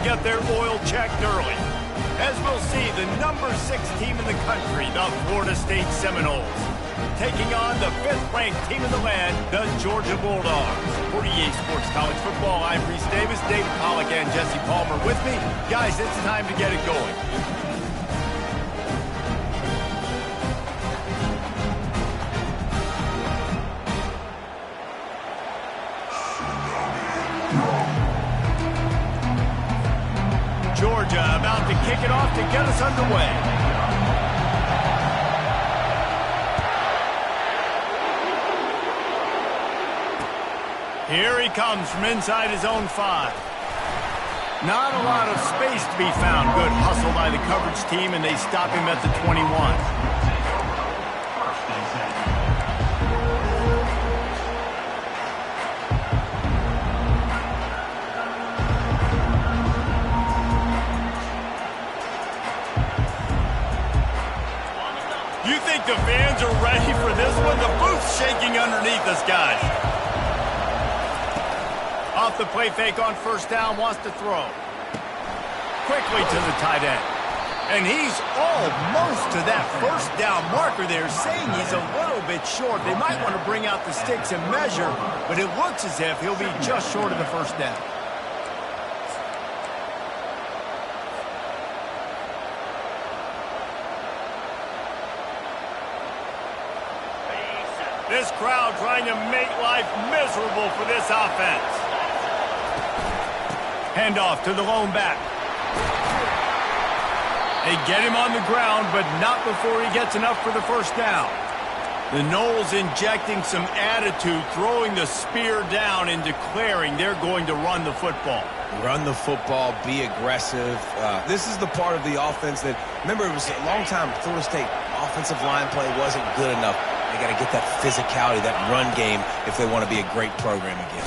get their oil checked early. As we'll see, the number 6 team in the country, the Florida State Seminoles, taking on the 5th-ranked team in the land, the Georgia Bulldogs. For EA Sports College Football, I'm Reese Davis, David Pollack, and Jesse Palmer with me. Guys, it's time to get it going. Georgia about to kick it off to get us underway. Here he comes from inside his own 5. Not a lot of space to be found. Good hustle by the coverage team, and they stop him at the 21. You think the fans are ready for this one? The booth's shaking underneath us, guys. Off the play fake on first down, wants to throw. Quickly to the tight end. And he's almost to that first down marker there, saying he's a little bit short. They might want to bring out the sticks and measure, but it looks as if he'll be just short of the first down. This crowd trying to make life miserable for this offense. Handoff to the lone back. They get him on the ground, but not before he gets enough for the first down. The Noles injecting some attitude, throwing the spear down and declaring they're going to run the football. Run the football, be aggressive. This is the part of the offense that, remember, it was a long time Florida State offensive line play wasn't good enough. They got to get that physicality, that run game, if they want to be a great program again.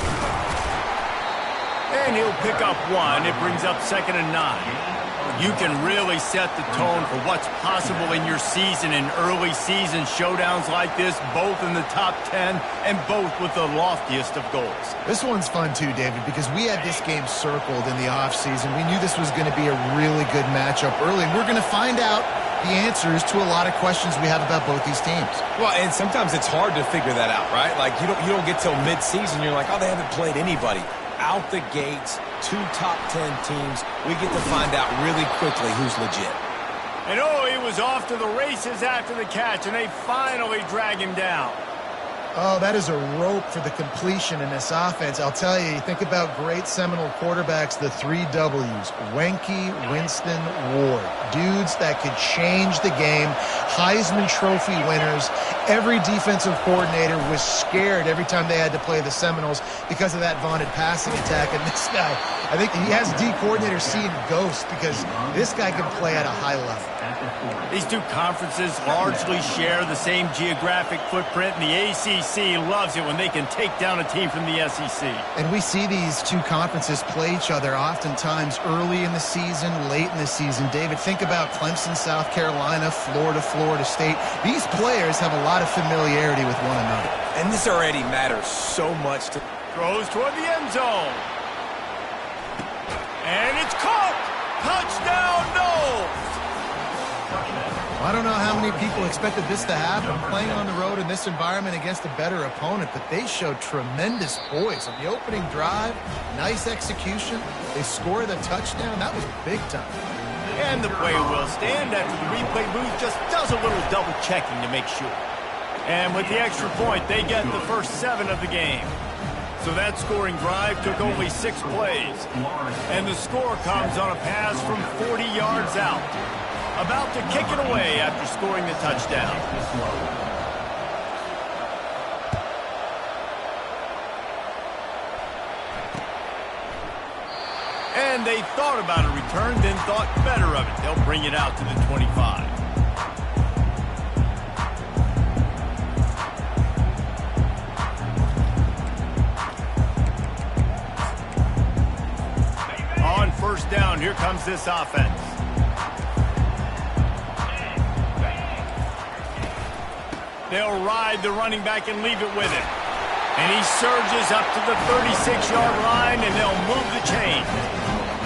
And he'll pick up 1. It brings up 2nd and 9. You can really set the tone for what's possible in your season in early season showdowns like this, both in the top 10 and both with the loftiest of goals. This one's fun too, David, because we had this game circled in the offseason. We knew this was going to be a really good matchup early, and we're going to find out the answers to a lot of questions we have about both these teams. Well, and sometimes it's hard to figure that out, right? Like, you don't get till mid-season, you're like, oh, they haven't played anybody. Out the gates, 2 top 10 teams, we get to find out really quickly who's legit. And oh, he was off to the races after the catch, and they finally drag him down. Oh, that is a rope for the completion in this offense. I'll tell you, think about great Seminole quarterbacks, the 3 W's, Wenke, Winston, Ward. Dudes that could change the game, Heisman Trophy winners. Every defensive coordinator was scared every time they had to play the Seminoles because of that vaunted passing attack. And this guy, I think he has D coordinators seeing ghosts because this guy can play at a high level. These 2 conferences largely share the same geographic footprint, and the ACC loves it when they can take down a team from the SEC. And we see these 2 conferences play each other oftentimes early in the season, late in the season. David, think about Clemson, South Carolina, Florida, Florida State. These players have a lot of familiarity with one another. And this already matters so much to... Throws toward the end zone. And it's caught! Touchdown, Noles! I don't know how many people expected this to happen, playing on the road in this environment against a better opponent, but they showed tremendous poise. On the opening drive, nice execution. They score the touchdown. That was big time. And the play will stand after the replay booth just does a little double checking to make sure. And with the extra point, they get the first 7 of the game. So that scoring drive took only 6 plays. And the score comes on a pass from 40 yards out. About to kick it away after scoring the touchdown. And they thought about a return, then thought better of it. They'll bring it out to the 25. On first down, here comes this offense. They'll ride the running back and leave it with him. And he surges up to the 36-yard line, and they'll move the chain.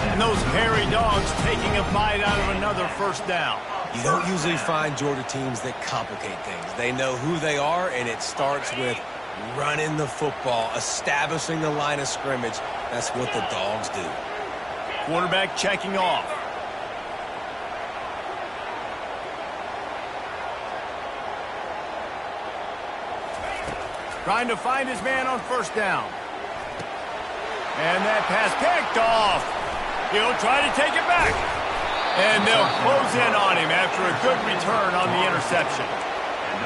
And those hairy dogs taking a bite out of another first down. You don't usually find Georgia teams that complicate things. They know who they are, and it starts with running the football, establishing the line of scrimmage. That's what the Dogs do. Quarterback checking off. Trying to find his man on first down. And that pass picked off. He'll try to take it back. And they'll close in on him after a good return on the interception.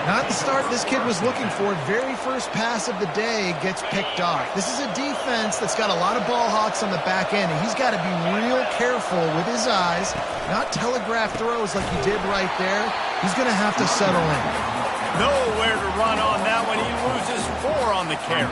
Not the start this kid was looking for. Very first pass of the day gets picked off. This is a defense that's got a lot of ball hawks on the back end, and he's got to be real careful with his eyes, not telegraph throws like he did right there. He's going to have to settle in. Nowhere to run on that one. He loses 4 on the carry.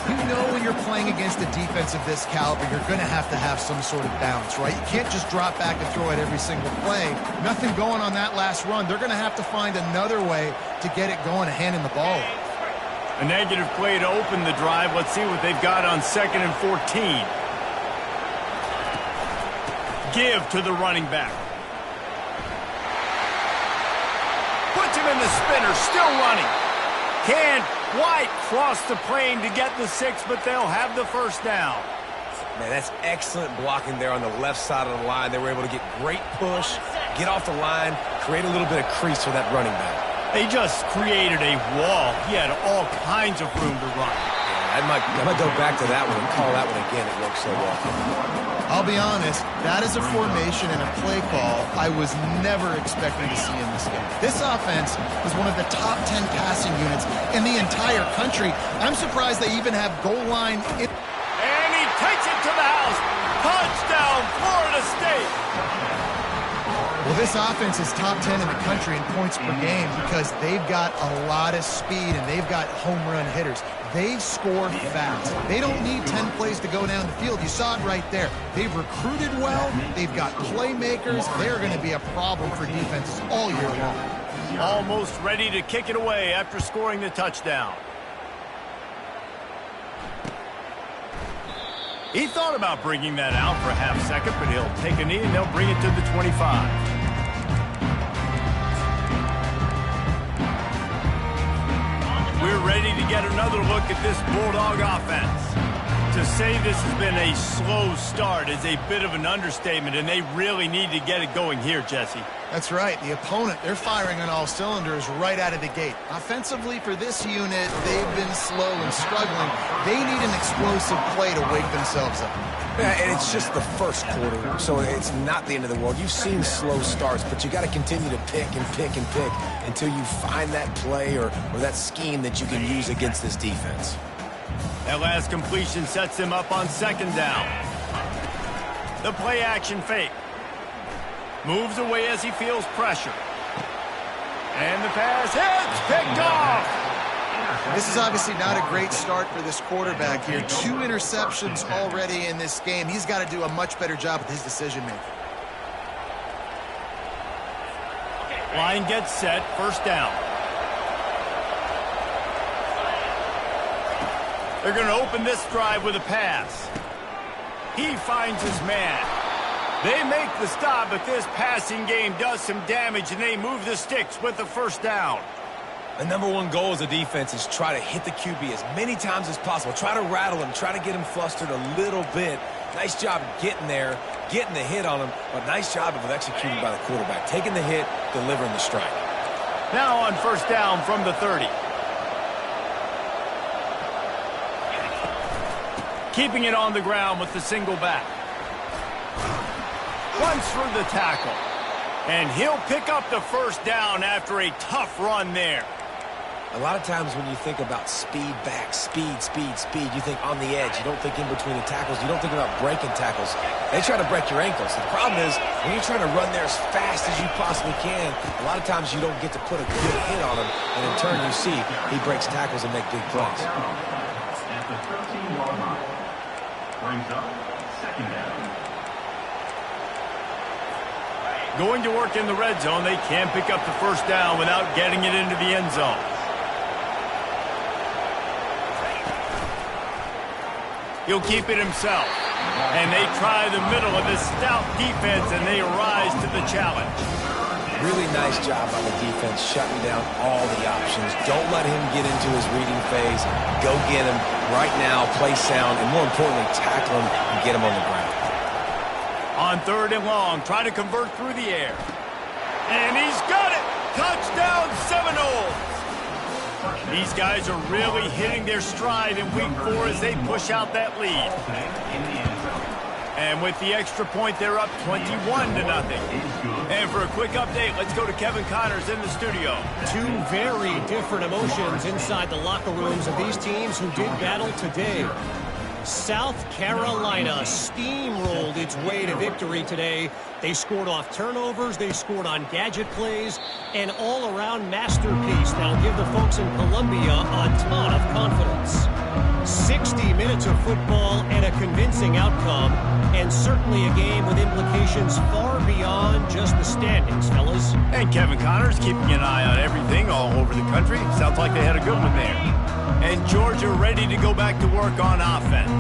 You know when you're playing against a defense of this caliber, you're going to have some sort of bounce, right? You can't just drop back and throw it every single play. Nothing going on that last run. They're going to have to find another way to get it going and handing the ball off. A negative play to open the drive. Let's see what they've got on 2nd and 14. Give to the running back. Puts him in the spinner, still running. Can't quite cross the plane to get the 6, but they'll have the first down. Man, that's excellent blocking there on the left side of the line. They were able to get great push, get off the line, create a little bit of crease for that running back. They just created a wall. He had all kinds of room to run. Yeah, I might go back to that one and call that one again. It worked so well. I'll be honest, that is a formation and a play call I was never expecting to see in this game. This offense is one of the top 10 passing units in the entire country. I'm surprised they even have goal line. And he takes it to the house. Touchdown, Florida State. Well, this offense is top 10 in the country in points per game because they've got a lot of speed and they've got home run hitters. They score fast. They don't need 10 plays to go down the field. You saw it right there. They've recruited well. They've got playmakers. They're going to be a problem for defenses all year long. Almost ready to kick it away after scoring the touchdown. He thought about bringing that out for a half second, but he'll take a knee and they'll bring it to the 25. We're ready to get another look at this Bulldog offense. To say this has been a slow start is a bit of an understatement, and they really need to get it going here, Jesse. That's right. The opponent, they're firing on all cylinders right out of the gate. Offensively, for this unit, they've been slow and struggling. They need an explosive play to wake themselves up. Yeah, and it's just the first quarter, so it's not the end of the world. You've seen slow starts, but you got to continue to pick and pick and pick until you find that play or that scheme that you can use against this defense. That last completion sets him up on 2nd down. The play action fake. Moves away as he feels pressure. And the pass hits, picked off. This is obviously not a great start for this quarterback here. 2 interceptions already in this game. He's got to do a much better job with his decision-making. Line gets set, first down. They're going to open this drive with a pass. He finds his man. They make the stop, but this passing game does some damage, and they move the sticks with the first down. The #1 goal as a defense is try to hit the QB as many times as possible. Try to rattle him, try to get him flustered a little bit. Nice job getting there, getting the hit on him, but nice job of executing by the quarterback. Taking the hit, delivering the strike. Now on first down from the 30. Keeping it on the ground with the single back. Runs through the tackle. And he'll pick up the first down after a tough run there. A lot of times when you think about speed back, speed, you think on the edge. You don't think in between the tackles. You don't think about breaking tackles. They try to break your ankles. The problem is when you're trying to run there as fast as you possibly can, a lot of times you don't get to put a good hit on him. And in turn, you see he breaks tackles and make big plays. At the 13-yard line. Brings up 2nd down. Going to work in the red zone. They can't pick up the first down without getting it into the end zone. He'll keep it himself. And they try the middle of this stout defense, and they rise to the challenge. Really nice job by the defense, shutting down all the options. Don't let him get into his reading phase. Go get him right now, play sound, and more importantly, tackle him and get him on the ground. On 3rd and long, try to convert through the air. And he's got it! Touchdown, Seminoles! These guys are really hitting their stride in week 4 as they push out that lead. And with the extra point, they're up 21-0. And for a quick update, let's go to Kevin Connors in the studio. Two very different emotions inside the locker rooms of these teams who did battle today. South Carolina steamrolled its way to victory today. They scored off turnovers, they scored on gadget plays, an all-around masterpiece that'll give the folks in Columbia a ton of confidence. 60 minutes of football and a convincing outcome, and certainly a game with implications far beyond just the standings, fellas. And Kevin Connors keeping an eye on everything all over the country. Sounds like they had a good one there. And Georgia ready to go back to work on offense.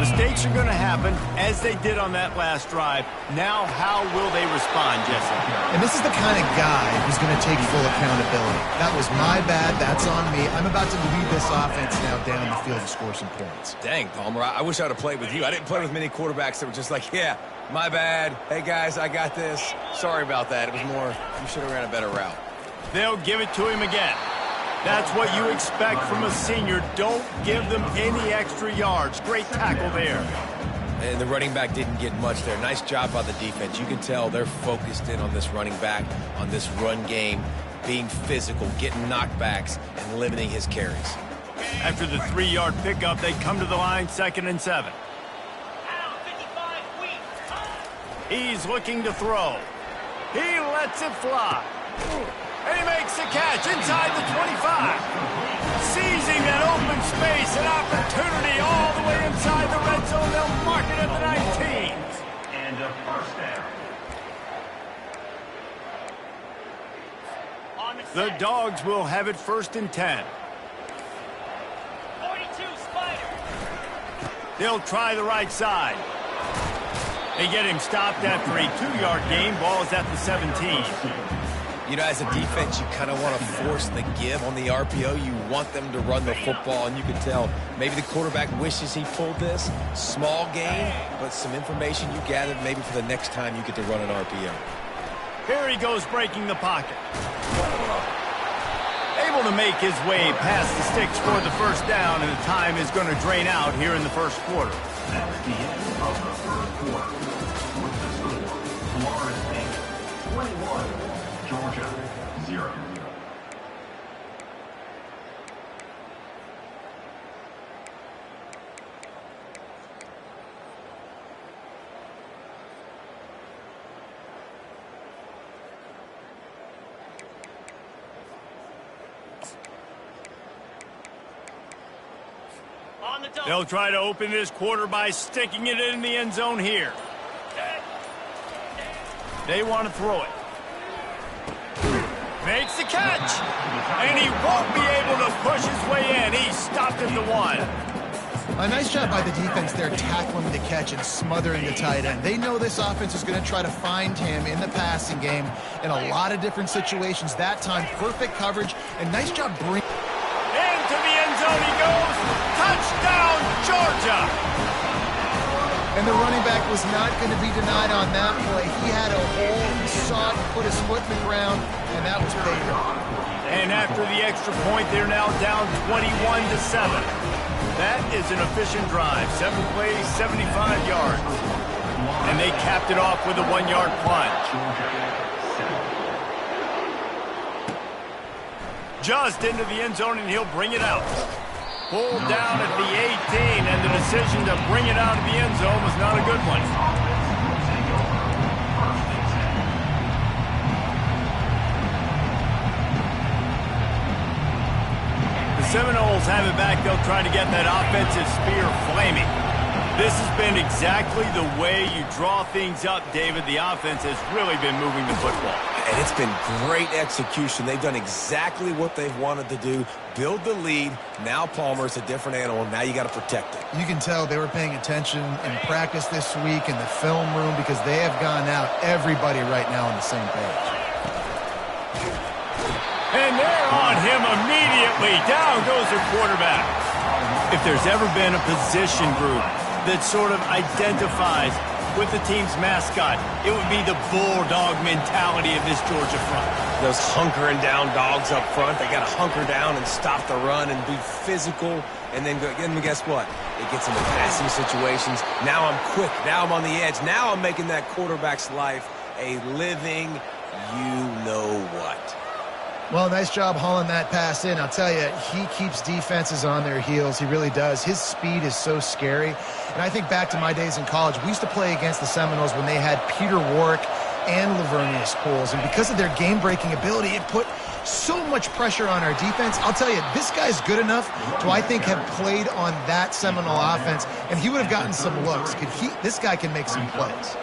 Mistakes are going to happen, as they did on that last drive. Now, how will they respond, Jesse? And this is the kind of guy who's going to take full accountability. That was my bad. That's on me. I'm about to lead this offense now down the field and score some points. Dang, Palmer, I wish I would have played with you. I didn't play with many quarterbacks that were just like, yeah, my bad. Hey, guys, I got this. Sorry about that. It was more, you should have ran a better route. They'll give it to him again. That's what you expect from a senior. Don't give them any extra yards. Great tackle there. And the running back didn't get much there. Nice job by the defense. You can tell they're focused in on this running back, on this run game, being physical, getting knockbacks, and limiting his carries. After the 3-yard pickup, they come to the line, 2nd and 7. He's looking to throw. He lets it fly. And he makes the catch inside the 25. Seizing that open space, an opportunity all the way inside the red zone. They'll mark it at the 19. And a first down. The Dogs will have it 1st and 10. 42 Spider. They'll try the right side. They get him stopped after a 2-yard gain. Ball is at the 17. You know, as a defense, you kind of want to force the give on the RPO. You want them to run the football, and you can tell maybe the quarterback wishes he pulled this. Small gain, but some information you gathered maybe for the next time you get to run an RPO. Here he goes breaking the pocket. Able to make his way past the sticks for the 1st down, and the time is going to drain out here in the 1st quarter. That's the end of the 1st quarter. With the score, Florida State 21, Georgia 0. They'll try to open this quarter by sticking it in the end zone here. They want to throw it. Makes the catch. And he won't be able to push his way in. He's stopped at the 1. A nice job by the defense there, tackling the catch and smothering the tight end. They know this offense is going to try to find him in the passing game in a lot of different situations. That time, perfect coverage, and nice job bringing... Into the end zone he goes. Touchdown, Georgia! And the running back was not going to be denied on that play. He had a hole, he saw it, put his foot in the ground, and that was paid off. And after the extra point, they're now down 21-7. That is an efficient drive. 7 plays, 75 yards. And they capped it off with a 1-yard plunge. Just into the end zone, and he'll bring it out. Pulled down at the 18, and the decision to bring it out of the end zone was not a good one. The Seminoles have it back. They'll try to get that offensive spear flaming. This has been exactly the way you draw things up, David. The offense has really been moving the football. And it's been great execution. They've done exactly what they've wanted to do. Build the lead. Now Palmer's a different animal. Now you got to protect it. You can tell they were paying attention in practice this week in the film room because they have gone out, everybody right now on the same page. And they're on him immediately. Down goes their quarterback. If there's ever been a position group that sort of identifies with the team's mascot, it would be the bulldog mentality of this Georgia front. Those hunkering down dogs up front, they got to hunker down and stop the run and be physical. And then guess what? It gets into passing situations. Now I'm quick. Now I'm on the edge. Now I'm making that quarterback's life a living you-know-what. Well, nice job hauling that pass in. I'll tell you, he keeps defenses on their heels. He really does. His speed is so scary. And I think back to my days in college. We used to play against the Seminoles when they had Peter Warwick and Lavernius Pools. And because of their game-breaking ability, it put so much pressure on our defense. I'll tell you, this guy's good enough to, I think, have played on that Seminole offense, and he would have gotten some looks. This guy can make some plays.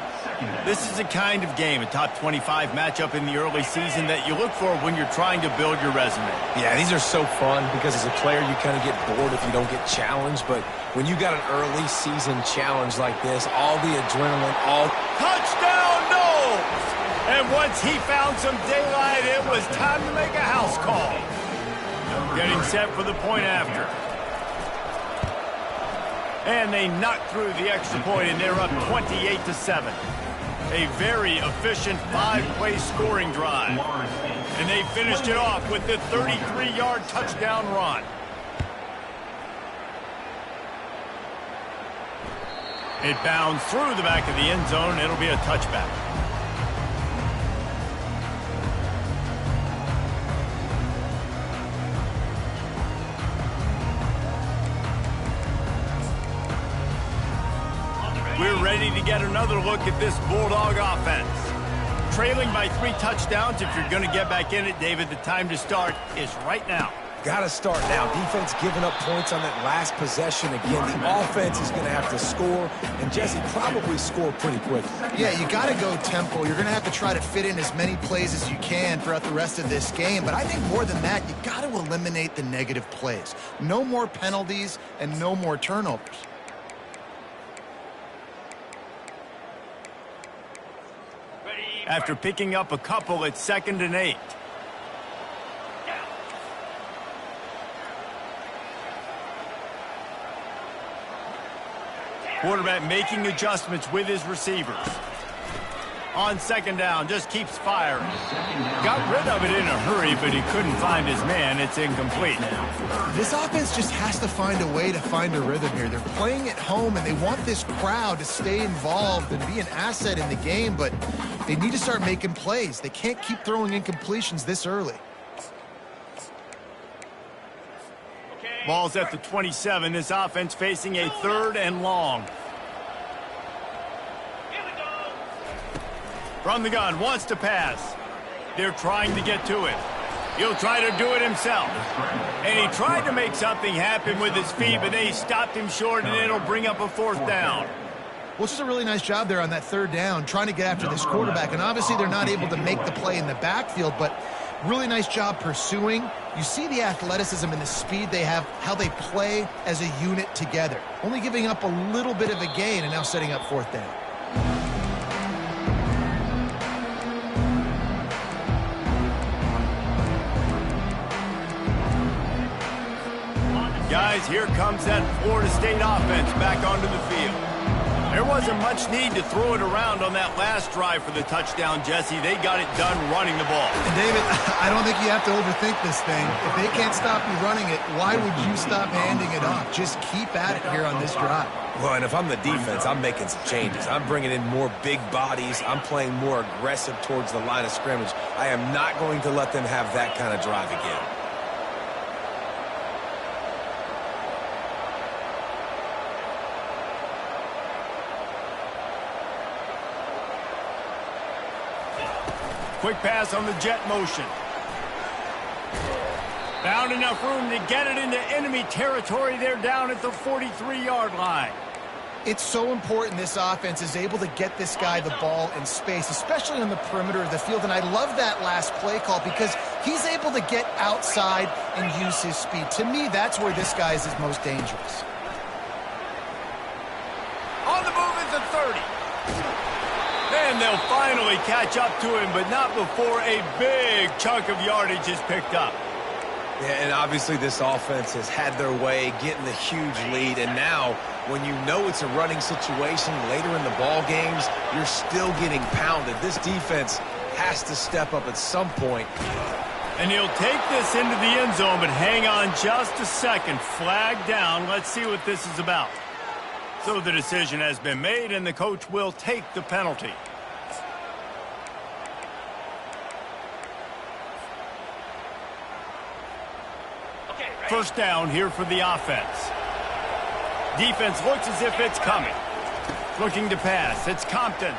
This is a kind of game, a top 25 matchup in the early season that you look for when you're trying to build your resume. Yeah, these are so fun because as a player you kind of get bored if you don't get challenged. But when you got an early season challenge like this, all the adrenaline, all... Touchdown, Knowles! And once he found some daylight, it was time to make a house call. Getting set for the point after. And they knock through the extra point, and they're up 28-7. A very efficient 5-play scoring drive. And they finished it off with the 33-yard touchdown run. It bounds through the back of the end zone. It'll be a touchback. We're ready to get another look at this Bulldog offense. Trailing by 3 touchdowns. If you're going to get back in it, David, the time to start is right now. Got to start now. Defense giving up points on that last possession. Again, the offense is going to have to score, and Jesse probably score pretty quickly. Yeah, you got to go tempo. You're going to have to try to fit in as many plays as you can throughout the rest of this game. But I think more than that, you got to eliminate the negative plays. No more penalties and no more turnovers. After picking up a couple, it's 2nd and 8. Quarterback making adjustments with his receivers. On 2nd down, just keeps firing. Got rid of it in a hurry, but he couldn't find his man. It's incomplete. This offense just has to find a way to find a rhythm here. They're playing at home, and they want this crowd to stay involved and be an asset in the game, but they need to start making plays. They can't keep throwing incompletions this early. Ball's at the 27. This offense facing a 3rd and long. From the gun, wants to pass. They're trying to get to it. He'll try to do it himself. And he tried to make something happen with his feet, but they stopped him short, and it'll bring up a 4th down. Well, it's just a really nice job there on that 3rd down, trying to get after this quarterback. And obviously they're not able to make the play in the backfield, but really nice job pursuing. You see the athleticism and the speed they have, how they play as a unit together. Only giving up a little bit of a gain and now setting up 4th down. Guys, here comes that Florida State offense back onto the field. There wasn't much need to throw it around on that last drive for the touchdown, Jesse. They got it done running the ball. And David, I don't think you have to overthink this thing. If they can't stop you running it, why would you stop handing it off? Just keep at it here on this drive. Well, and if I'm the defense, I'm making some changes. I'm bringing in more big bodies. I'm playing more aggressive towards the line of scrimmage. I am not going to let them have that kind of drive again. Quick pass on the jet motion. Found enough room to get it into enemy territory. They're down at the 43-yard line. It's so important this offense is able to get this guy the ball in space, especially on the perimeter of the field. And I love that last play call because he's able to get outside and use his speed. To me, that's where this guy is his most dangerous. On the move is a 30. And they'll finally catch up to him, but not before a big chunk of yardage is picked up. Yeah, and obviously this offense has had their way, getting the huge lead. And now, when you know it's a running situation later in the ball games, you're still getting pounded. This defense has to step up at some point. And he'll take this into the end zone, but hang on just a second. Flag down. Let's see what this is about. So the decision has been made, and the coach will take the penalty. First down here for the offense. Defense looks as if it's coming. Looking to pass. It's Compton.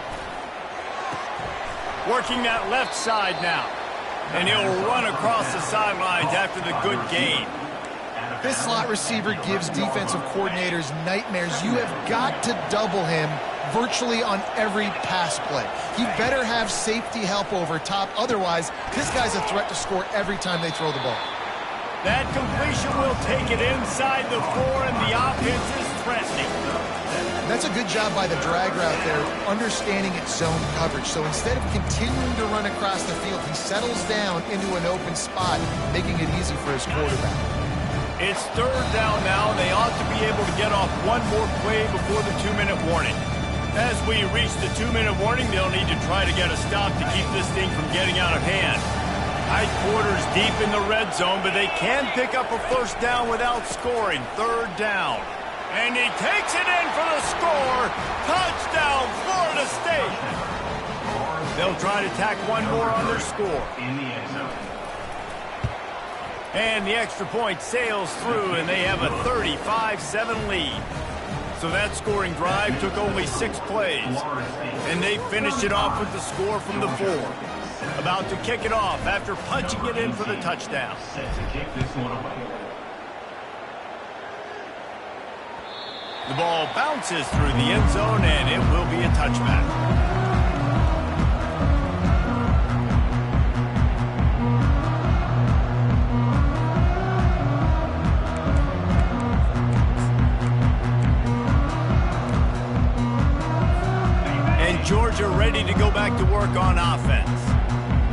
Working that left side now. And he'll run across the sidelines after the good gain. This slot receiver gives defensive coordinators nightmares. You have got to double him virtually on every pass play. He better have safety help over top. Otherwise, this guy's a threat to score every time they throw the ball. That completion will take it inside the 4, and the offense is threatening. That's a good job by the drag route there, understanding its zone coverage. So instead of continuing to run across the field, he settles down into an open spot, making it easy for his quarterback. It's third down now. They ought to be able to get off one more play before the 2-minute warning. As we reach the 2-minute warning, they'll need to try to get a stop to keep this thing from getting out of hand. Tight quarters deep in the red zone, but they can pick up a first down without scoring. Third down. And he takes it in for the score. Touchdown, Florida State. They'll try to tack one more on their score. In the end zone. And the extra point sails through, and they have a 35-7 lead. So that scoring drive took only 6 plays. And they finished it off with the score from the 4. About to kick it off after punching it in for the touchdown. Set to kick this one away. The ball bounces through the end zone, and it will be a touchback. Georgia ready to go back to work on offense.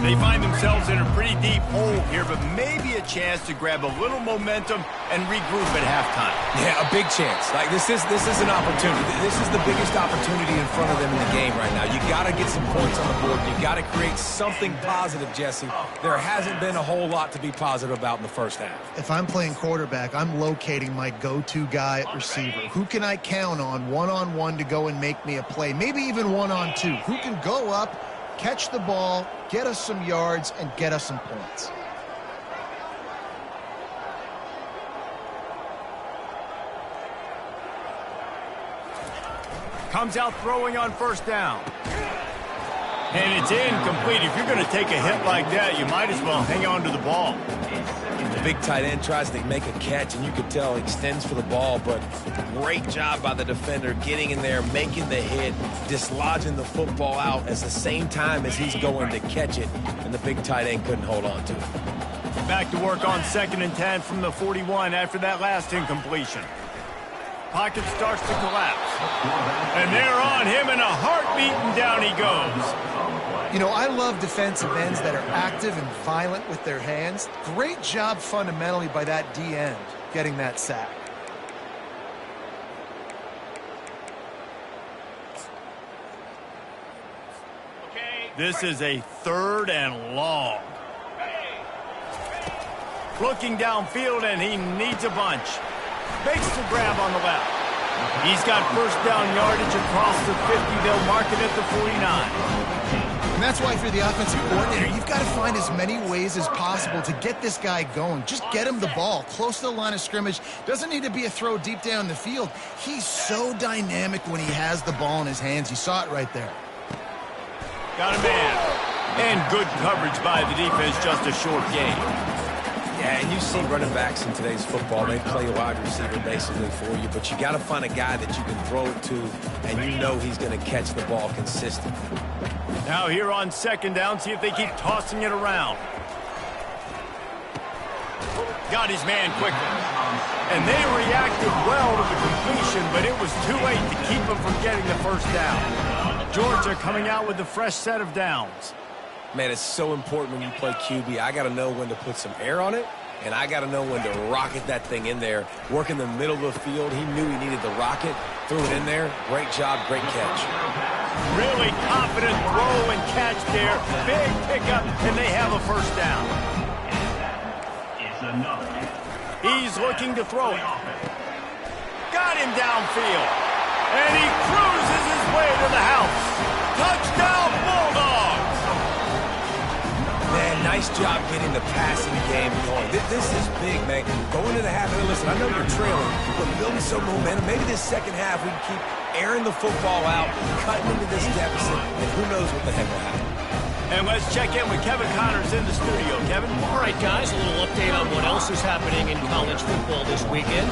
They find themselves in a pretty deep hole here, but maybe a chance to grab a little momentum and regroup at halftime. Yeah, a big chance. Like this is an opportunity. This is the biggest opportunity in front of them in the game right now. You got to get some points on the board. You got to create something positive, Jesse. There hasn't been a whole lot to be positive about in the first half. If I'm playing quarterback, I'm locating my go-to guy at receiver. Who can I count on one-on-one to go and make me a play? Maybe even one-on-two. Who can go up, catch the ball, get us some yards, and get us some points? Comes out throwing on first down. And it's incomplete. If you're going to take a hit like that, you might as well hang on to the ball. The big tight end tries to make a catch, and you could tell he extends for the ball, but great job by the defender getting in there, making the hit, dislodging the football out at the same time as he's going to catch it, and the big tight end couldn't hold on to it. Back to work on 2nd and 10 from the 41 after that last incompletion. Pocket starts to collapse. And they're on him in a heartbeat, and down he goes. You know, I love defensive ends that are active and violent with their hands. Great job fundamentally by that D end getting that sack. This is a 3rd and long. Looking downfield, and he needs a bunch. Makes the grab on the left. He's got first down yardage across the 50. They'll mark it at the 49. And that's why if you're the offensive coordinator, you've got to find as many ways as possible to get this guy going. Just get him the ball close to the line of scrimmage. Doesn't need to be a throw deep down the field. He's so dynamic when he has the ball in his hands. You saw it right there. Got a man. And good coverage by the defense, just a short gain. And you see running backs in today's football, they play a wide receiver basically for you, but you got to find a guy that you can throw it to, and you know he's going to catch the ball consistently. Now here on second down, see if they keep tossing it around. Got his man quickly. And they reacted well to the completion, but it was too late to keep them from getting the first down. Georgia coming out with a fresh set of downs. Man, it's so important when you play QB. I got to know when to put some air on it, and I got to know when to rocket that thing in there. Work in the middle of the field. He knew he needed the rocket. Threw it in there. Great job, great catch. Really confident throw and catch there. Big pickup, and they have a first down. He's looking to throw it. Got him downfield. And he cruises his way to the house. Touchdown, Bulldogs! Man, nice job getting the passing game going. This is big, man. Going to the half, and listen, I know you're trailing, but building some momentum. Maybe this second half we can keep airing the football out, cutting into this deficit, and who knows what the heck will happen. And let's check in with Kevin Connors in the studio. Kevin? All right, guys, a little update on what else is happening in college football this weekend.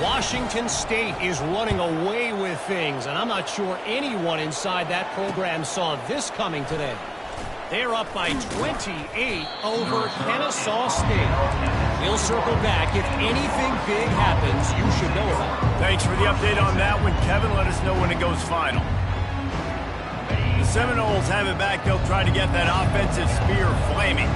Washington State is running away with things, and I'm not sure anyone inside that program saw this coming today. They're up by 28 over Kennesaw State. We'll circle back. If anything big happens, you should know about it. Thanks for the update on that one, Kevin. Let us know when it goes final. The Seminoles have it back. They'll try to get that offensive spear flaming.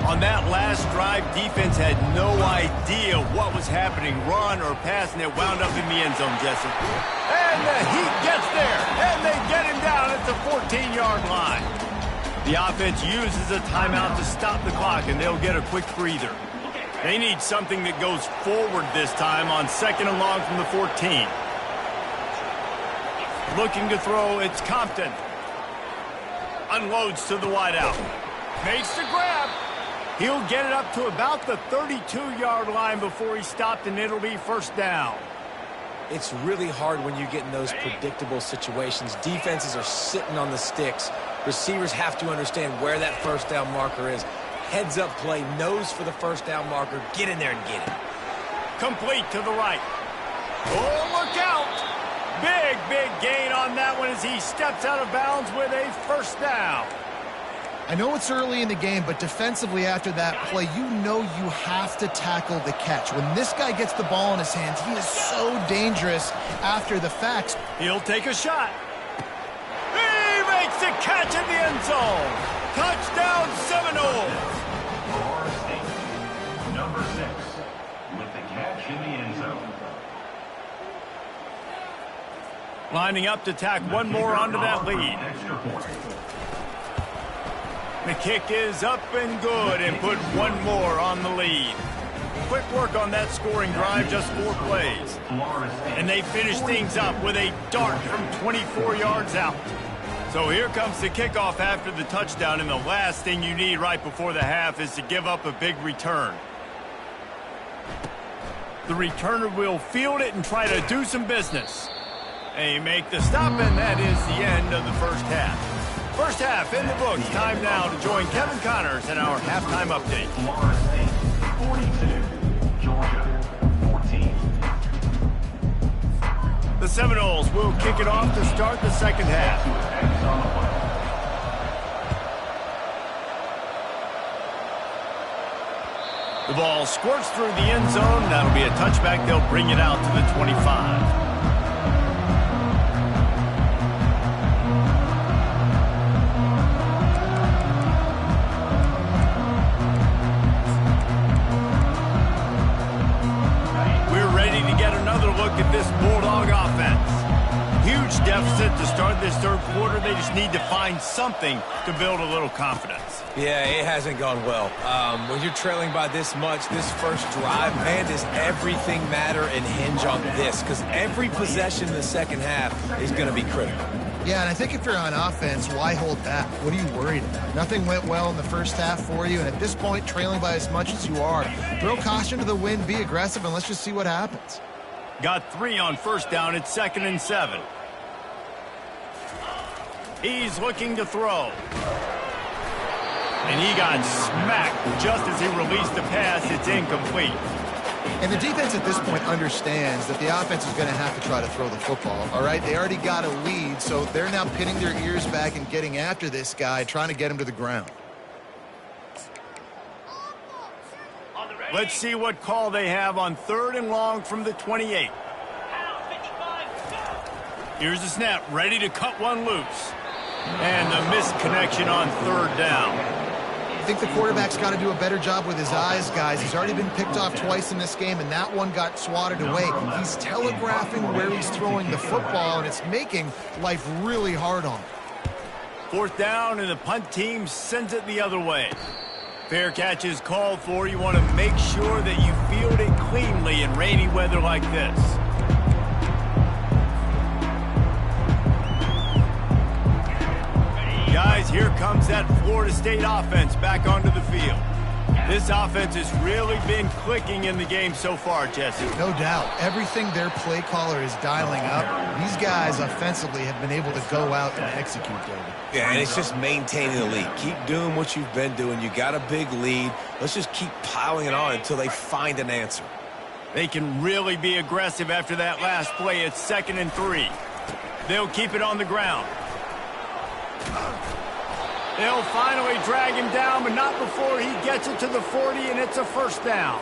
On that last drive, defense had no idea what was happening, run or pass, and it wound up in the end zone, Jesse. And the Heat gets there, and they get him down at the 14-yard line. The offense uses a timeout to stop the clock, and they'll get a quick breather. They need something that goes forward this time on second and long from the 14. Looking to throw, it's Compton. Unloads to the wideout. Makes the grab. He'll get it up to about the 32-yard line before he's stopped, and it'll be first down. It's really hard when you get in those predictable situations. Defenses are sitting on the sticks. Receivers have to understand where that first down marker is. Heads up play, nose for the first down marker. Get in there and get it. Complete to the right. Oh, look out! Big, big gain on that one as he steps out of bounds with a first down. I know it's early in the game, but defensively after that play, you know you have to tackle the catch. When this guy gets the ball in his hands, he is so dangerous after the fact. He'll take a shot. He makes the catch in the end zone. Touchdown, Seminoles. Florida State, number 6, with the catch in the end zone. Lining up to tack one more onto that lead. Extra point. The kick is up and good and put one more on the lead. Quick work on that scoring drive, just 4 plays. And they finish things up with a dart from 24 yards out. So here comes the kickoff after the touchdown, and the last thing you need right before the half is to give up a big return. The returner will field it and try to do some business. They make the stop, and that is the end of the first half. First half in the books. Time now to join Kevin Connors in our halftime update. Florida State, 42, Georgia, 14. The Seminoles will kick it off to start the second half. The ball squirts through the end zone. That'll be a touchback. They'll bring it out to the 25. Look at this Bulldog offense. Huge deficit to start this third quarter. They just need to find something to build a little confidence. Yeah, it hasn't gone well. When you're trailing by this much, this first drive, man, does everything matter and hinge on this? Because every possession in the second half is going to be critical. Yeah, and I think if you're on offense, why hold back? What are you worried about? Nothing went well in the first half for you, and at this point, trailing by as much as you are, throw caution to the wind, be aggressive, and let's just see what happens. Got 3 on first down. It's 2nd and 7. He's looking to throw. And he got smacked just as he released the pass. It's incomplete. And the defense at this point understands that the offense is going to have to try to throw the football, all right? They already got a lead, so they're now pinning their ears back and getting after this guy, trying to get him to the ground. Let's see what call they have on 3rd and long from the 28. Here's the snap, ready to cut one loose. And the missed connection on 3rd down. I think the quarterback's got to do a better job with his eyes, guys. He's already been picked off twice in this game, and that one got swatted away. He's telegraphing where he's throwing the football, and it's making life really hard on him. 4th down, and the punt team sends it the other way. Fair catch is called for. You want to make sure that you field it cleanly in rainy weather like this. Guys, here comes that Florida State offense back onto the field. This offense has really been clicking in the game so far, Jesse. No doubt. Everything their play caller is dialing up, these guys offensively have been able to go out and execute, David. Yeah, and it's just maintaining the lead. Keep doing what you've been doing. You got a big lead. Let's just keep piling it on until they find an answer. They can really be aggressive after that last play. It's 2nd and 3. They'll keep it on the ground. They'll finally drag him down, but not before he gets it to the 40, and it's a 1st down.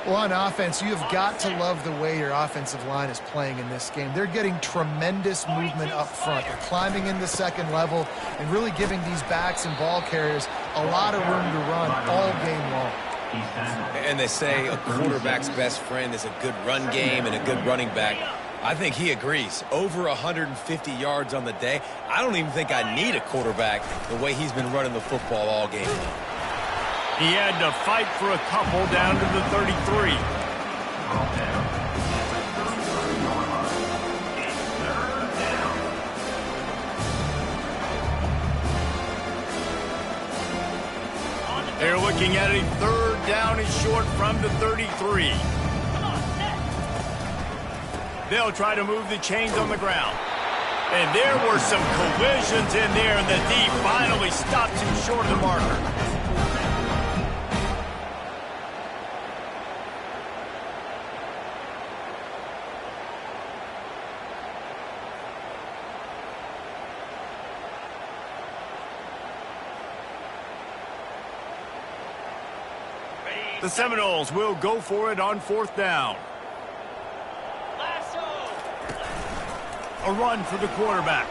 Well, on offense, you have got to love the way your offensive line is playing in this game. They're getting tremendous movement up front. They're climbing in the 2nd level and really giving these backs and ball carriers a lot of room to run all game long. And they say a quarterback's best friend is a good run game and a good running back. I think he agrees. Over 150 yards on the day. I don't even think I need a quarterback the way he's been running the football all game. He had to fight for a couple down to the 33. They're looking at a 3rd down and short from the 33. They'll try to move the chains on the ground. And there were some collisions in there, and the D finally stopped him short of the marker. The Seminoles will go for it on 4th down. A run for the quarterback.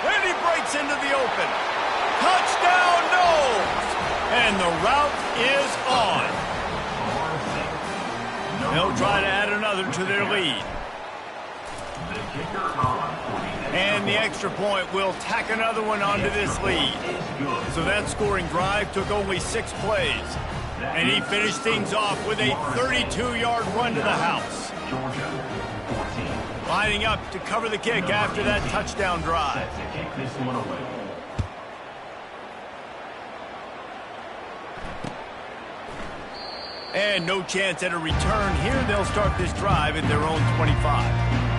And he breaks into the open. Touchdown, Noles! And the route is on. They'll try to add another to their lead. And the extra point will tack another one onto this lead. So that scoring drive took only 6 plays. And he finished things off with a 32-yard run to the house. Lining up to cover the kick after that touchdown drive. And no chance at a return here. They'll start this drive at their own 25.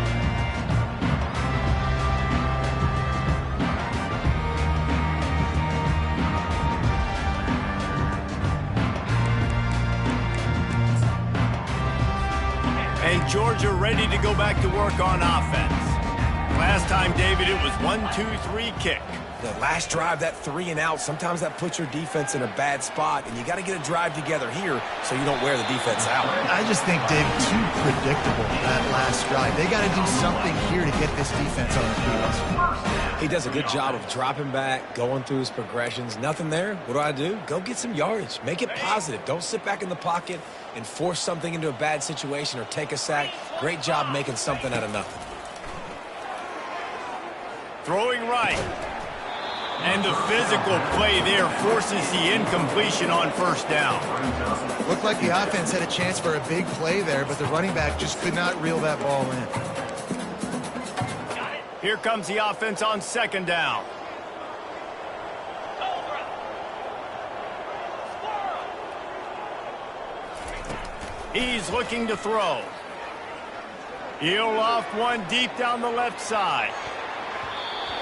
And Georgia ready to go back to work on offense. Last time, David, it was 1-2-3 kick. The last drive, that 3 and out, sometimes that puts your defense in a bad spot, and you got to get a drive together here so you don't wear the defense out. I just think, Dave, too predictable, that last drive. They got to do something here to get this defense on their heels. He does a good job of dropping back, going through his progressions. Nothing there. What do? Go get some yardage. Make it positive. Don't sit back in the pocket and force something into a bad situation or take a sack. Great job making something out of nothing. Throwing right. And the physical play there forces the incompletion on 1st down. Looked like the offense had a chance for a big play there, but the running back just could not reel that ball in. Here comes the offense on 2nd down. He's looking to throw. He'll loft one deep down the left side.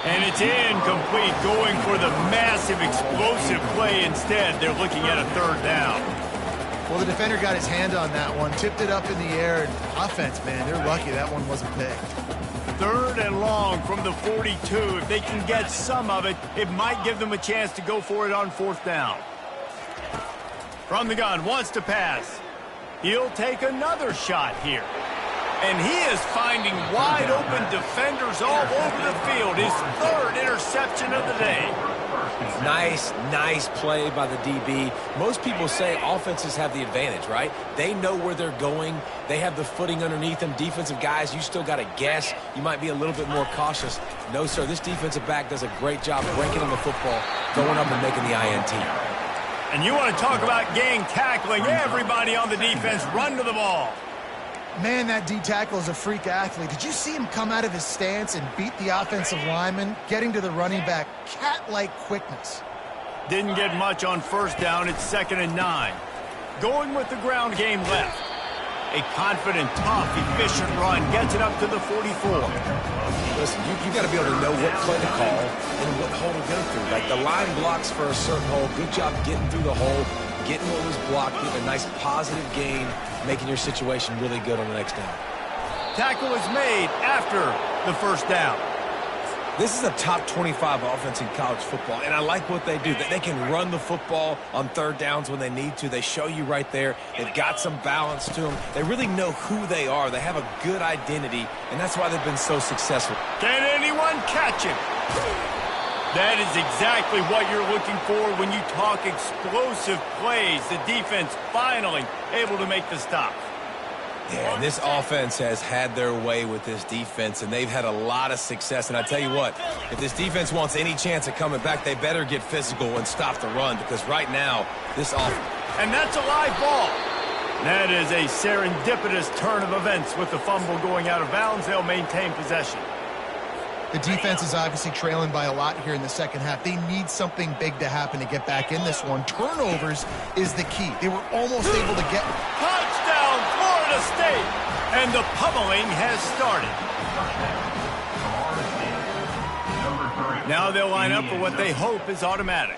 And it's incomplete, going for the massive explosive play instead. They're looking at a third down. Well, the defender got his hand on that one, tipped it up in the air. Offense, man, they're lucky that one wasn't picked. Third and long from the 42. If they can get some of it, it might give them a chance to go for it on fourth down. From the gun, wants to pass. He'll take another shot here. And he is finding wide open defenders all over the field. His third interception of the day. Nice play by the DB. Most people say offenses have the advantage, right? They know where they're going. They have the footing underneath them. Defensive guys, you still got to guess. You might be a little bit more cautious. No, sir, this defensive back does a great job breaking on the football, going up and making the INT. And you want to talk about gang tackling. Everybody on the defense run to the ball. Man, that D tackle is a freak athlete. Did you see him come out of his stance and beat the offensive lineman, getting to the running back? Cat-like quickness. Didn't get much on first down. It's 2nd and 9. Going with the ground game left. A confident, tough, efficient run gets it up to the 44. Listen, you got to be able to know what play to call and what hole to go through. Like the line blocks for a certain hole. Good job getting through the hole, getting what was blocked, getting a nice positive gain, making your situation really good on the next down. Tackle is made after the first down. This is a top 25 offense in college football, and I like what they do. They can run the football on third downs when they need to. They show you right there. They've got some balance to them. They really know who they are. They have a good identity, and that's why they've been so successful. Can anyone catch him? That is exactly what you're looking for when you talk explosive plays. The defense finally able to make the stop. Yeah, and this offense has had their way with this defense, and they've had a lot of success. And I tell you what, if this defense wants any chance of coming back, they better get physical and stop the run, because right now, this offense... And that's a live ball. That is a serendipitous turn of events. With the fumble going out of bounds, they'll maintain possession. The defense is obviously trailing by a lot here in the second half. They need something big to happen to get back in this one. Turnovers is the key. They were almost able to get... Touchdown, Florida State! And the pummeling has started. Now they'll line up for what they hope is automatic.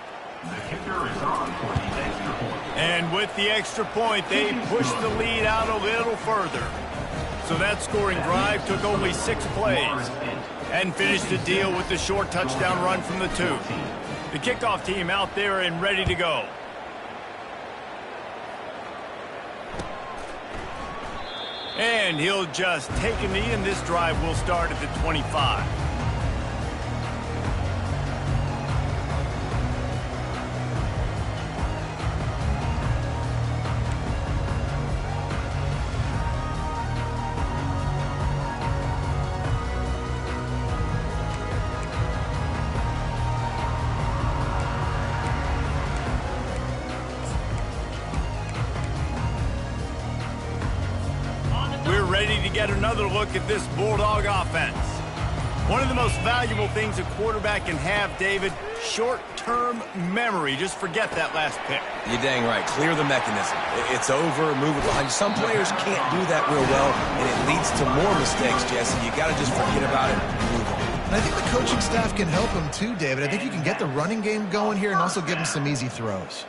And with the extra point, they pushed the lead out a little further. So that scoring drive took only 6 plays and finished the deal with the short touchdown run from the 2. The kickoff team out there and ready to go. And he'll just take a knee, and this drive will start at the 25. Ready to get another look at this Bulldog offense. One of the most valuable things a quarterback can have, David, short-term memory. Just forget that last pick. You're dang right. Clear the mechanism. It's over, move it behind you. Some players can't do that real well, and it leads to more mistakes, Jesse. You got to just forget about it and move on. And I think the coaching staff can help him too, David. I think you can get the running game going here and also give him some easy throws.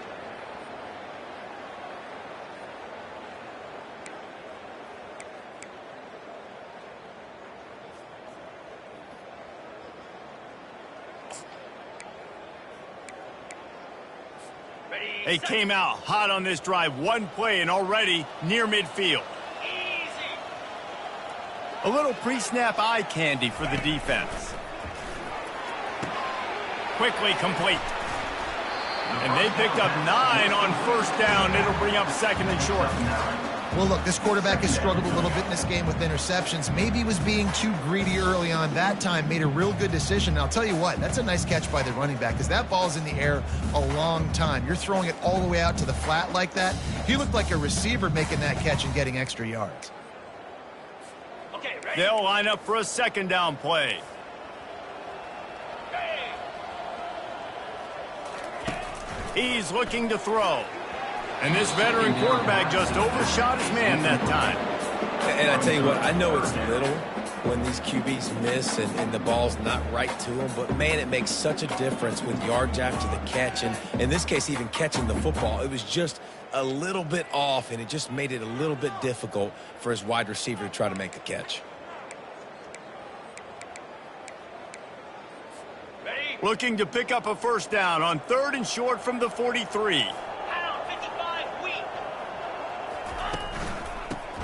They came out hot on this drive. One play and already near midfield. A little pre-snap eye candy for the defense. Quickly complete. And they picked up 9 on first down. It'll bring up 2nd and short. Well, look, this quarterback has struggled a little bit in this game with interceptions. Maybe he was being too greedy early on. That time made a real good decision. And I'll tell you what, that's a nice catch by the running back, because that ball's in the air a long time. You're throwing it all the way out to the flat like that. He looked like a receiver making that catch and getting extra yards. Okay, ready? They'll line up for a 2nd down play. He's looking to throw. And this veteran quarterback just overshot his man that time. And I tell you what, I know it's little, when these QBs miss and the ball's not right to them. But, man, it makes such a difference with yards after the catch. And in this case, even catching the football, it was just a little bit off, and it just made it a little bit difficult for his wide receiver to try to make a catch. Looking to pick up a first down on 3rd and short from the 43.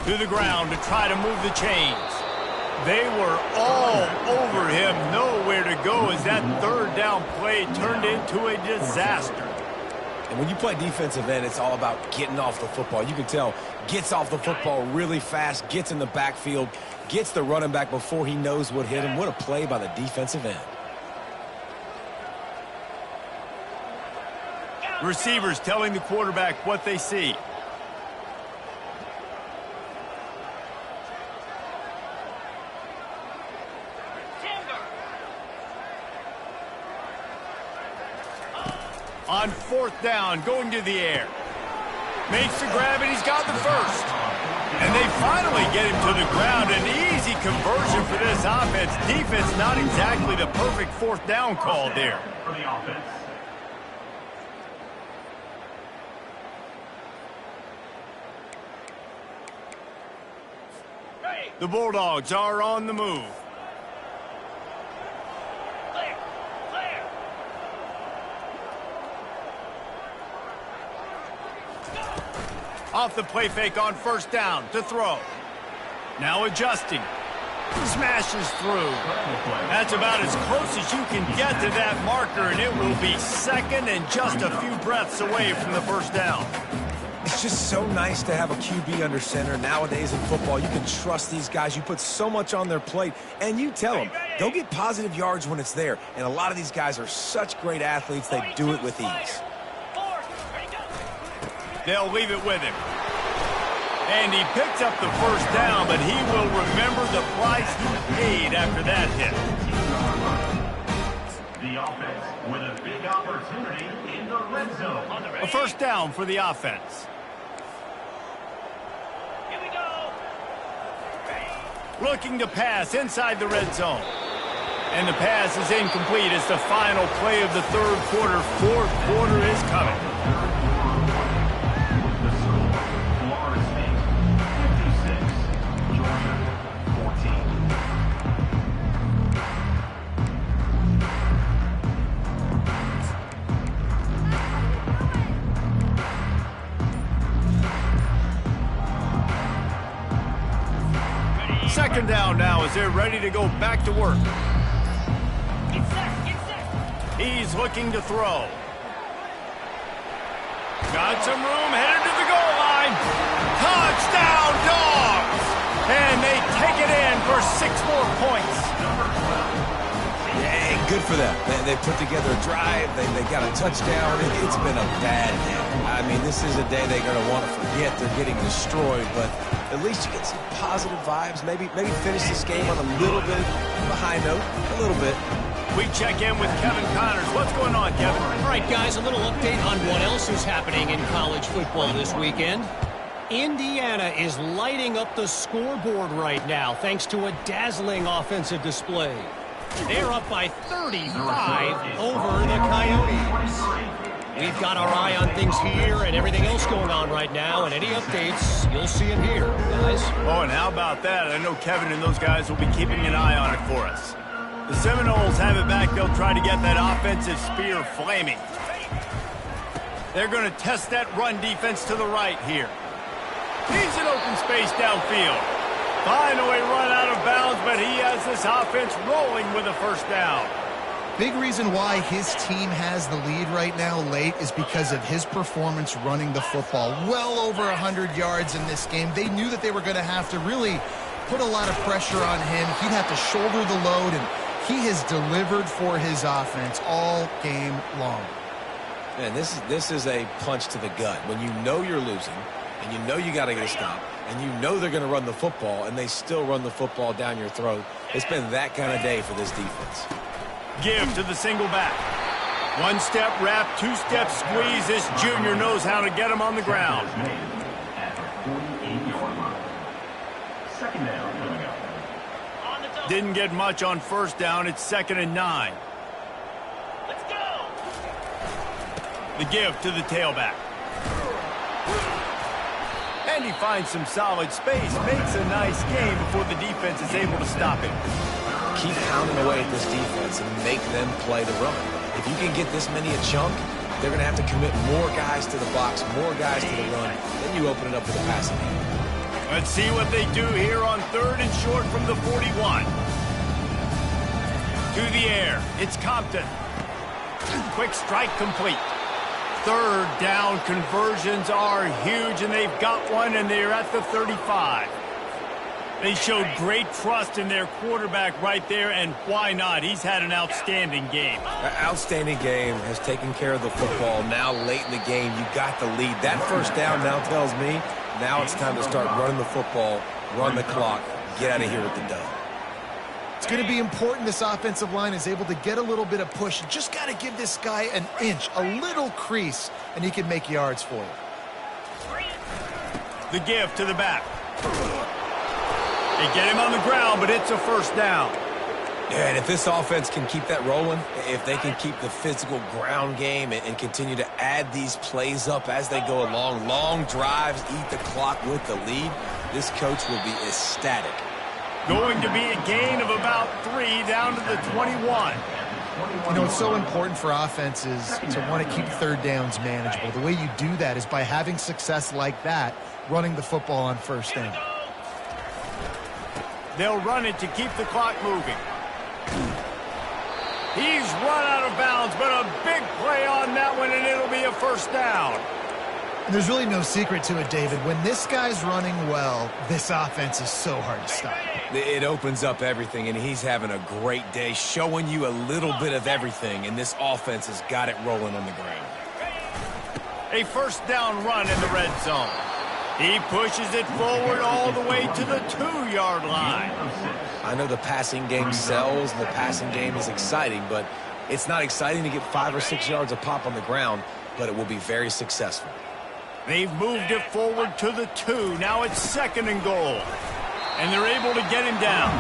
To the ground to try to move the chains. They were all over him, nowhere to go as that 3rd down play turned into a disaster. And when you play defensive end, it's all about getting off the football. You can tell, gets off the football really fast, gets in the backfield, gets the running back before he knows what hit him. What a play by the defensive end. Receivers telling the quarterback what they see. On 4th down, going to the air. Makes the grab, and he's got the first. And they finally get him to the ground. An easy conversion for this offense. Defense not exactly the perfect 4th down call there. For the offense. The Bulldogs are on the move. Off the play fake on 1st down to throw. Now adjusting. Smashes through. That's about as close as you can get to that marker, and it will be 2nd and just a few breaths away from the 1st down. It's just so nice to have a QB under center. Nowadays in football, you can trust these guys. You put so much on their plate, and you tell them, they'll get positive yards when it's there. And a lot of these guys are such great athletes, they do it with ease. They'll leave it with him. And he picks up the 1st down, but he will remember the price he paid after that hit. The offense with a big opportunity in the red zone. A 1st down for the offense. Here we go. Looking to pass inside the red zone. And the pass is incomplete. It's the final play of the 3rd quarter. 4th quarter is coming. The score, Florida State 56, Georgia 14. Second down now as they're ready to go back to work. Get set, get set. He's looking to throw. Got some room, headed to the goal line. Touchdown, Dogs! And they take it in for 6 more points. Hey, good for them. They put together a drive. They got a touchdown. It's been a bad day. I mean, this is a day they're going to want to forget. They're getting destroyed, but at least you get some positive vibes. Maybe finish this game on a little bit of a high note. A little bit. We check in with Kevin Connors. What's going on, Kevin? All right, guys, a little update on what else is happening in college football this weekend. Indiana is lighting up the scoreboard right now thanks to a dazzling offensive display. They're up by 35 over the Coyotes. We've got our eye on things here and everything else going on right now, and any updates, you'll see them here, guys. Oh, and how about that? I know Kevin and those guys will be keeping an eye on it for us. The Seminoles have it back. They'll try to get that offensive spear flaming. They're going to test that run defense to the right here. He's in open space downfield. Finally run out of bounds, but he has this offense rolling with a 1st down. Big reason why his team has the lead right now late is because of his performance running the football. Well over 100 yards in this game. They knew that they were going to have to really put a lot of pressure on him. He'd have to shoulder the load, and he has delivered for his offense all game long. Man, this is a punch to the gut. When you know you're losing, and you know you got to get a stop, and you know they're going to run the football, and they still run the football down your throat. It's been that kind of day for this defense. Give to the single back. 1-step wrap, 2-step squeeze. This junior knows how to get him on the ground. At the 48-yard line. Second down coming up. On the Didn't get much on first down. It's 2nd and 9. Let's go. The give to the tailback. And he finds some solid space. Makes a nice game before the defense is able to stop it. Keep pounding away at this defense and make them play the run. If you can get this many a chunk, they're going to have to commit more guys to the box, more guys to the run. Then you open it up for the passing game. Let's see what they do here on 3rd and short from the 41. To the air. It's Compton. Quick strike complete. 3rd down conversions are huge, and they've got one, and they're at the 35. They showed great trust in their quarterback right there, and why not? He's had an outstanding game. Outstanding game, has taken care of the football. Now late in the game, you got the lead. That first down now tells me now it's time to start running the football, run the clock, get out of here with the dub. It's going to be important this offensive line is able to get a little bit of push. Just got to give this guy an inch, a little crease, and he can make yards for you. The give to the back. They get him on the ground, but it's a first down. Yeah, and if this offense can keep that rolling, if they can keep the physical ground game and continue to add these plays up as they go along, long drives, eat the clock with the lead, this coach will be ecstatic. Going to be a gain of about 3 down to the 21. You know, it's so important for offenses to want to keep 3rd downs manageable. The way you do that is by having success like that, running the football on 1st down. They'll run it to keep the clock moving. He's run out of bounds, but a big play on that one, and it'll be a first down. And there's really no secret to it, David. When this guy's running well, this offense is so hard to stop. It opens up everything, and he's having a great day, showing you a little bit of everything, and this offense has got it rolling on the ground. A first down run in the red zone. He pushes it forward all the way to the 2-yard line. I know the passing game sells, and the passing game is exciting, but it's not exciting to get 5 or 6 yards a pop on the ground, but it will be very successful. They've moved it forward to the 2. Now it's 2nd and goal. And they're able to get him down.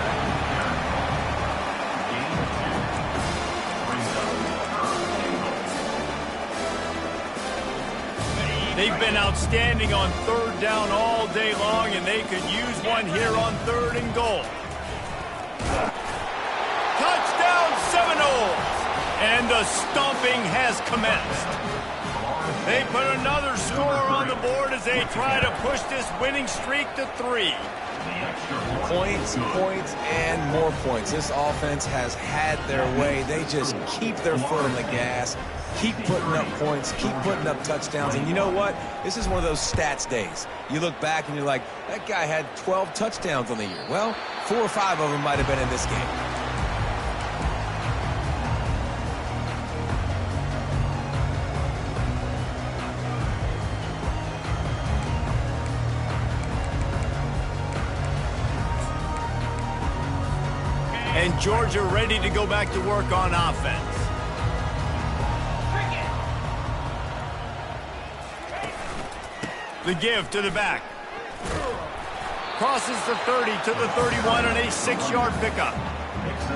They've been outstanding on 3rd down all day long, and they could use one here on 3rd and goal. Touchdown Seminoles! And the stomping has commenced. They put another score on the board as they try to push this winning streak to 3. Points, points, and more points. This offense has had their way. They just keep their foot on the gas, keep putting up points, keep putting up touchdowns. And you know what? This is one of those stats days. You look back and you're like, that guy had 12 touchdowns on the year. Well, 4 or 5 of them might have been in this game. And Georgia ready to go back to work on offense. The give to the back. Crosses the 30 to the 31 on a 6-yard pickup.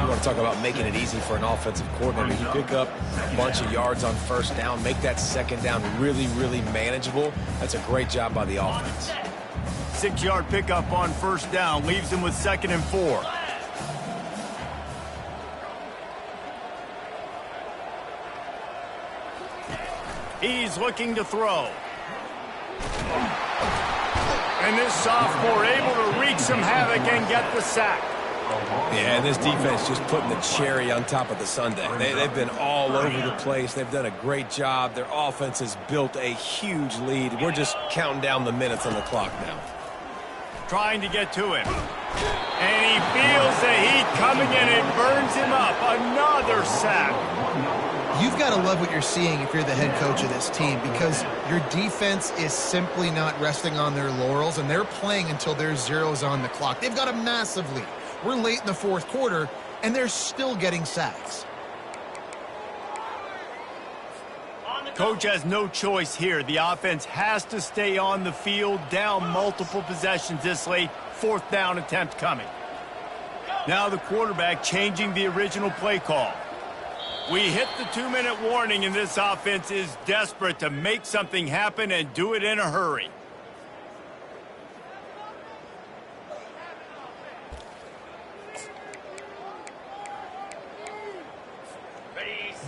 You want to talk about making it easy for an offensive coordinator. You pick up a bunch of yards on first down, make that 2nd down really, really manageable. That's a great job by the offense. 6-yard pickup on first down leaves him with 2nd and 4. He's looking to throw. And this sophomore able to wreak some havoc and get the sack. Yeah, and this defense just putting the cherry on top of the sundae. They've been all over the place. They've done a great job. Their offense has built a huge lead. We're just counting down the minutes on the clock now. Trying to get to him. And he feels the heat coming in. It burns him up. Another sack. You've got to love what you're seeing if you're the head coach of this team, because your defense is simply not resting on their laurels, and they're playing until there's zeros on the clock. They've got a massive lead. We're late in the 4th quarter, and they're still getting sacks. Coach has no choice here. The offense has to stay on the field, down multiple possessions this late. 4th down attempt coming. Go! Now the quarterback changing the original play call. We hit the 2-minute warning, and this offense is desperate to make something happen and do it in a hurry.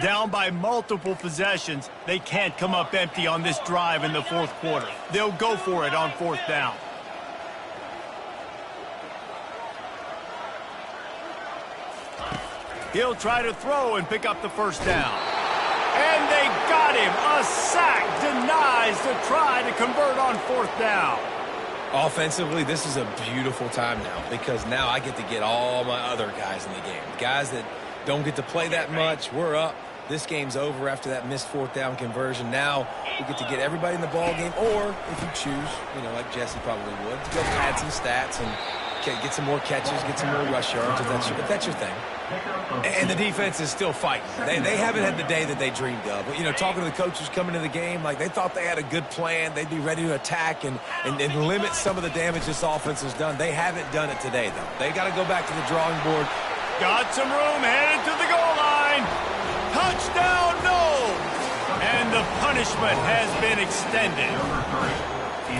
Down by multiple possessions, they can't come up empty on this drive in the fourth quarter. They'll go for it on fourth down. He'll try to throw and pick up the first down. And they got him. A sack denies the try to convert on fourth down. Offensively, this is a beautiful time now because now I get to get all my other guys in the game. Guys that don't get to play that much. We're up. This game's over after that missed fourth down conversion. Now we get to get everybody in the ball game, or if you choose, like Jesse probably would, to go pad some stats and get some more catches, get some more rush yards if that's your thing. And the defense is still fighting. They haven't had the day that they dreamed of. But, talking to the coaches coming into the game, like they thought they had a good plan. They'd be ready to attack and limit some of the damage this offense has done. They haven't done it today, though. They got to go back to the drawing board. Got some room, headed to the goal line. Touchdown, no! And the punishment has been extended.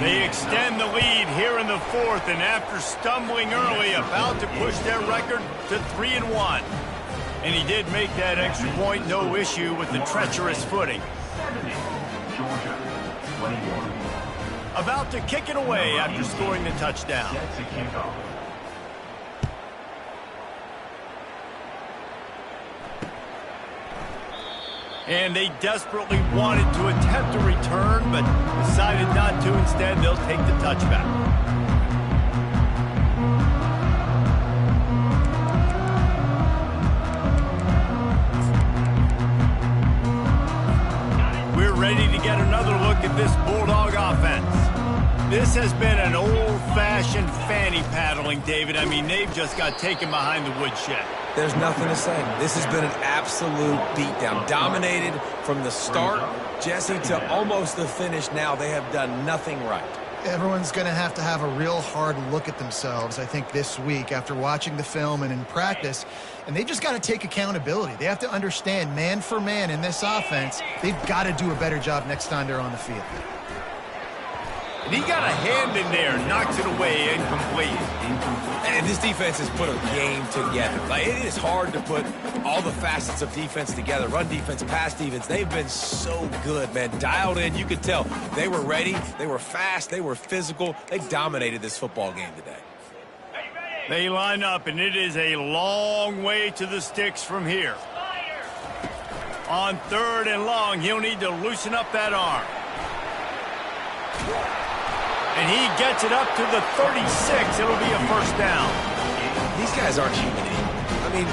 They extend the lead here in the fourth, and after stumbling early, about to push their record to 3-1. And he did make that extra point, no issue with the treacherous footing. About to kick it away after scoring the touchdown. And they desperately wanted to attempt a return, but decided not to. Instead, they'll take the touchback. We're ready to get another look at this Bulldog offense. This has been an old-fashioned fanny paddling, David. I mean, they've just got taken behind the woodshed. There's nothing to say. This has been an absolute beatdown. Dominated from the start, Jesse, to almost the finish now. They have done nothing right. Everyone's going to have a real hard look at themselves, I think, this week after watching the film and in practice. And they just got to take accountability. They have to understand, man for man in this offense, they've got to do a better job next time they're on the field. And he got a hand in there, knocks it away, incomplete. And this defense has put a game together. Like, it is hard to put all the facets of defense together. Run defense, pass defense. They've been so good, man. Dialed in. You could tell they were ready. They were fast. They were physical. They dominated this football game today. They line up, and it is a long way to the sticks from here. On 3rd and long, he'll need to loosen up that arm. And he gets it up to the 36. It'll be a first down. These guys aren't human anymore. I mean,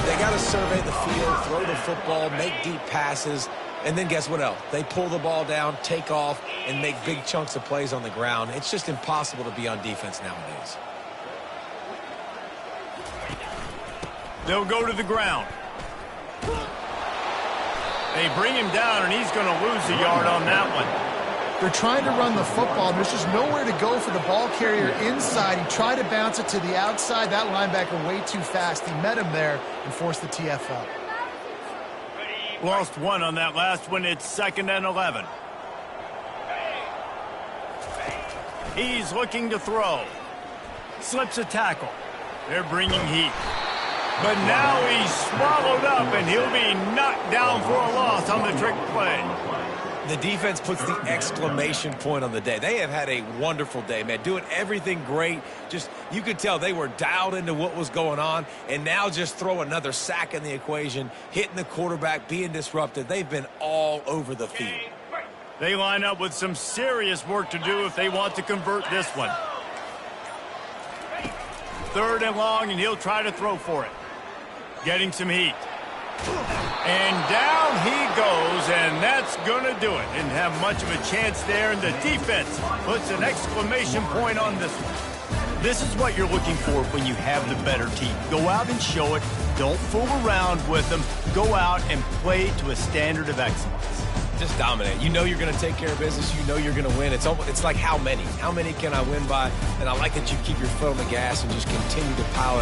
they got to survey the field, throw the football, make deep passes, and then guess what else? They pull the ball down, take off, and make big chunks of plays on the ground. It's just impossible to be on defense nowadays. They'll go to the ground. They bring him down, and he's going to lose a yard on that one. They're trying to run the football, and there's just nowhere to go for the ball carrier inside. He tried to bounce it to the outside. That linebacker way too fast. He met him there and forced the TFL. Lost one on that last one. It's 2nd and 11. He's looking to throw. Slips a tackle. They're bringing heat. But now he's swallowed up, and he'll be knocked down for a loss on the trick play. The defense puts the exclamation point on the day. They have had a wonderful day, man, doing everything great. Just, you could tell they were dialed into what was going on, and now just throw another sack in the equation, hitting the quarterback, being disrupted. They've been all over the field. They line up with some serious work to do if they want to convert this one. 3rd and long, and he'll try to throw for it. Getting some heat. And down he goes, and that's going to do it. Didn't have much of a chance there, and the defense puts an exclamation point on this one. This is what you're looking for when you have the better team. Go out and show it. Don't fool around with them. Go out and play to a standard of excellence. Just dominate. You know you're going to take care of business. You know you're going to win. It's like how many? How many can I win by? And I like that you keep your foot on the gas and just continue to pile it on.